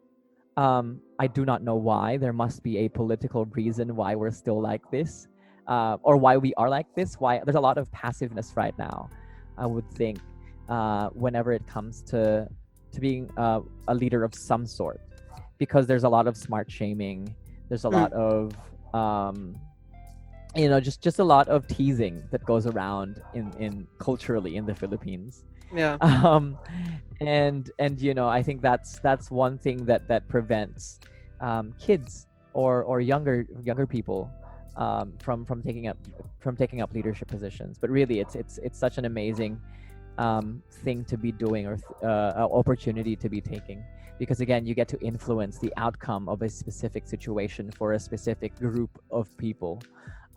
I do not know why. There must be a political reason why we're still like this, or why we are like this. Why there's a lot of passiveness right now, I would think, whenever it comes to being a leader of some sort, because there's a lot of smart shaming. There's a lot of just a lot of teasing that goes around in culturally in the Philippines. Yeah. And I think that's one thing that prevents kids or younger people from taking up leadership positions. But really, it's such an amazing thing to be doing, or opportunity to be taking, because again, you get to influence the outcome of a specific situation for a specific group of people,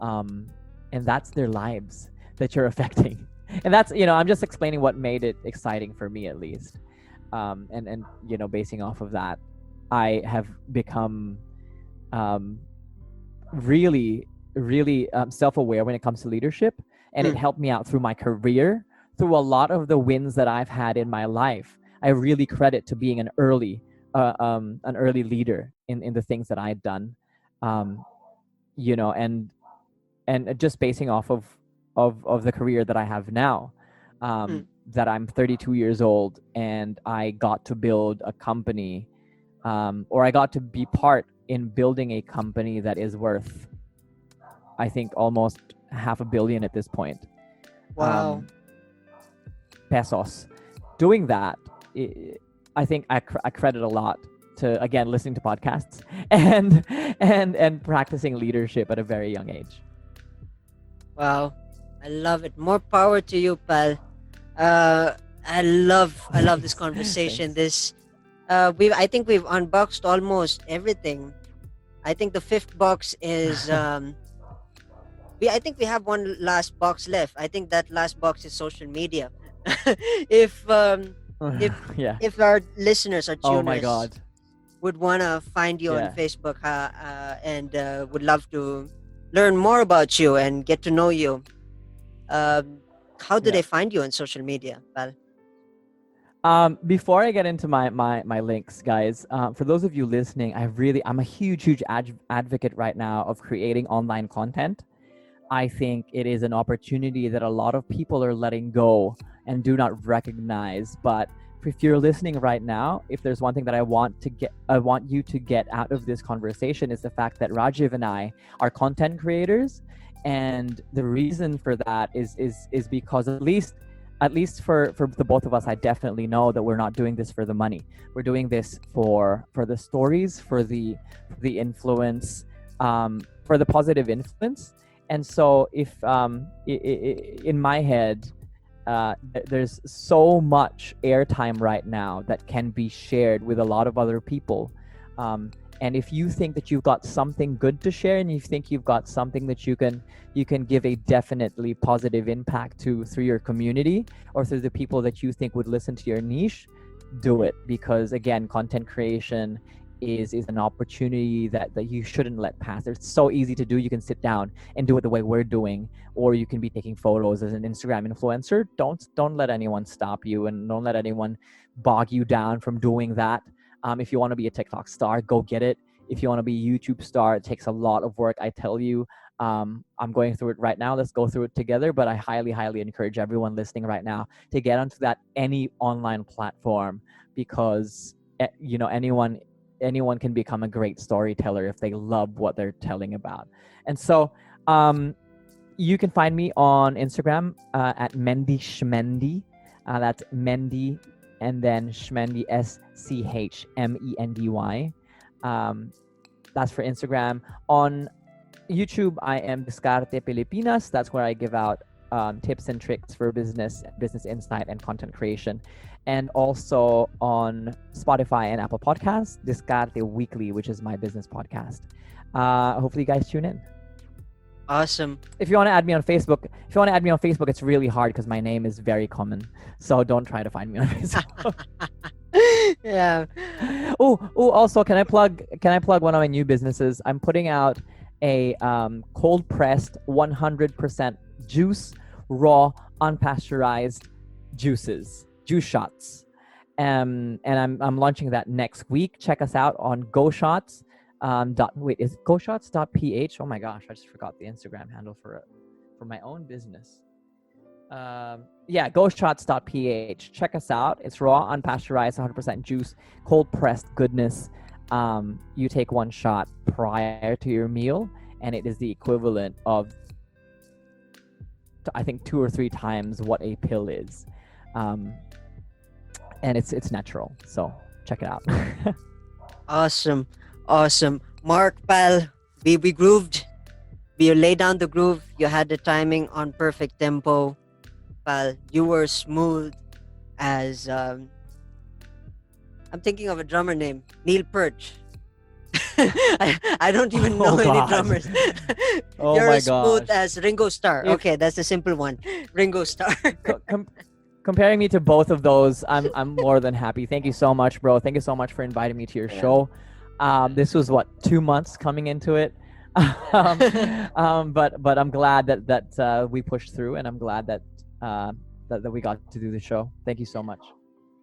and that's their lives that you're affecting. And that's, I'm just explaining what made it exciting for me, at least. And basing off of that, I have become really, really self-aware when it comes to leadership, and it helped me out through my career, through a lot of the wins that I've had in my life. I really credit to being an early leader in the things that I'd done, and just basing off of the career that I have now, that I'm 32 years old, and I got to build a company, or I got to be part in building a company that is worth, I think, almost $500 million at this point. Wow. Pesos. Doing that, I think I credit a lot to, again, listening to podcasts and practicing leadership at a very young age. Wow. I love it. More power to you, pal. I love this conversation. I think we've unboxed almost everything. I think the fifth box is I think we have one last box left. I think that last box is social media. if Yeah. if our listeners, our tuners, Oh my God. would want to find you on Yeah. Facebook, and would love to learn more about you and get to know you, how do Yeah. they find you on social media, pal? Before I get into my links, guys, for those of you listening, I'm a huge advocate right now of creating online content. I think it is an opportunity that a lot of people are letting go and do not recognize. But if you're listening right now, if there's one thing that I want you to get out of this conversation is the fact that Rajiv and I are content creators, and the reason for that is because at least for the both of us, I definitely know that we're not doing this for the money. We're doing this for the stories, for the influence, for the positive influence. And so if in my head, there's so much airtime right now that can be shared with a lot of other people. And if you think that you've got something good to share, and you think you've got something that you can give a definitely positive impact to through your community or through the people that you think would listen to your niche, do it. Because again, content creation is an opportunity that you shouldn't let pass. It's so easy to do. You can sit down and do it the way we're doing, or you can be taking photos as an Instagram influencer. Don't let anyone stop you, and don't let anyone bog you down from doing that. If you want to be a TikTok star, go get it. If you want to be a YouTube star, it takes a lot of work, I tell you. I'm going through it right now. Let's go through it together. But I highly encourage everyone listening right now to get onto that any online platform, because anyone can become a great storyteller if they love what they're telling about. And so you can find me on Instagram at Mendy Shmendy. That's Mendy and then Shmendy, SCHMENDY. That's for Instagram. On YouTube, I am Discarte Pilipinas. That's where I give out tips and tricks for business insight, and content creation. And also on Spotify and Apple Podcasts, Discarte Weekly, which is my business podcast. Hopefully you guys tune in. Awesome. If you want to add me on Facebook, it's really hard because my name is very common. So don't try to find me on Facebook. Yeah. Also, can I plug one of my new businesses? I'm putting out a cold pressed 100% juice, raw, unpasteurized juice shots. And I'm launching that next week. Check us out on GoShots. Is it GoShots.ph? Oh my gosh, I just forgot the Instagram handle for my own business. GoShots.ph. Check us out. It's raw, unpasteurized, 100% juice, cold pressed goodness. You take one shot prior to your meal, and it is the equivalent of, I think, 2 or 3 times what a pill is. And it's natural. So check it out. Awesome. Mark, pal, we grooved. We laid down the groove. You had the timing on perfect tempo. Pal, you were smooth as I'm thinking of a drummer name, Neil Peart. I don't even know any drummers. You're as smooth as Ringo Starr. Okay, that's a simple one. Ringo Starr. Comparing me to both of those, I'm more than happy. Thank you so much, bro. Thank you so much for inviting me to your show. This was 2 months coming into it. But I'm glad that we pushed through, and I'm glad that we got to do the show. Thank you so much.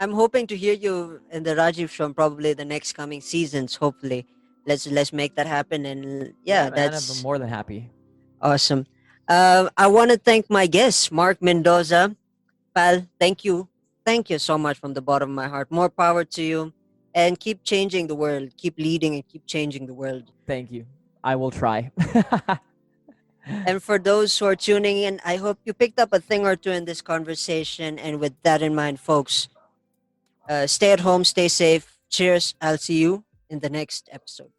I'm hoping to hear you in the Rajiv show, probably the next coming seasons. Hopefully, let's make that happen. And man, I'm more than happy. Awesome. I want to thank my guest, Mark Mendoza. Pal, thank you so much from the bottom of my heart. More power to you, and keep changing the world. Keep leading and keep changing the world. Thank you. I will try. And for those who are tuning in, I hope you picked up a thing or two in this conversation. And with that in mind, folks, stay at home, stay safe. Cheers. I'll see you in the next episode.